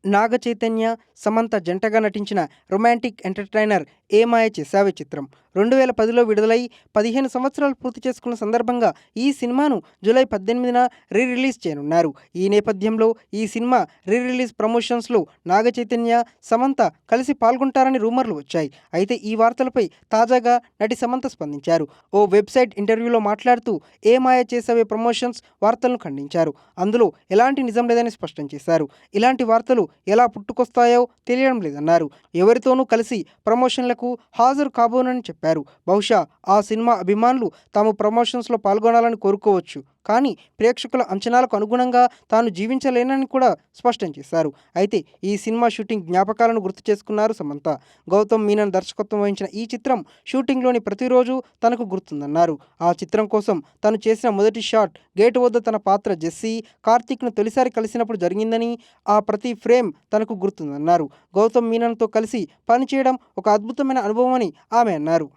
నాగ చైతన్య, సమంత జంటగా నటించిన romantic entertainer 'ఏ మాయ చేసావే' చిత్రం 2010లో విడుదలై 15 సంవత్సరాలు పూర్తి చేసుకున్న సందర్భంగా ఈ సినిమాను జూలై 18న రిలీజ్ చేయనున్నారు. ఈ నేపథ్యంలో ఈ సినిమా రిలీజ్ ప్రమోషన్స్‌లో నాగ చైతన్య, సమంత కలిసి పాల్గొంటారని రూమర్లు వచ్చాయి. అయితే ఈ వార్తలపై తాజాగా నటి సమంత స్పందించారు. ఓ వెబ్‌సైట్ ఇంటర్వ్యూలో మాట్లాడుతూ 'ఏ మాయ చేసావే' ప్రమోషన్స్ వార్తలను ఖండించారు. అందులో ఎలాంటి నిజం లేదని స్పష్టం చేశారు. ఇలాంటి వార్తలు ఎలా పుట్టుకొస్తాయో తెలియడం లేదన్నారు. ఎవరితోనూ కలిసి ప్రమోషన్లకు హాజరు కాబోనని చెప్పారు. బహుశా ఆ సినిమా అభిమానులు తాము ప్రమోషన్స్‌లో పాల్గొనాలని కోరుకోవచ్చు. కానీ ప్రేక్షకుల అంచనాలకు అనుగుణంగా తాను జీవించలేనని కూడా స్పష్టం చేశారు. అయితే ఈ సినిమా షూటింగ్ జ్ఞాపకాలను గుర్తు చేసుకున్నారు సమంత. గౌతమ్ మీనన్ దర్శకత్వం వహించిన ఈ చిత్రం షూటింగ్‌లోని ప్రతిరోజు తనకు గుర్తుందన్నారు. ఆ చిత్రం కోసం తను చేసిన మొదటి షాట్ గేటు వద్ద తన పాత్ర జెస్సీ, కార్తీక్‌ను తొలిసారి కలిసినప్పుడు జరిగిందని, ఆ ప్రతి ఫ్రేమ్ తనకు గుర్తుందన్నారు. గౌతమ్ మీనన్‌తో కలిసి పనిచేయడం ఒక అద్భుతమైన అనుభవమని ఆమె అన్నారు.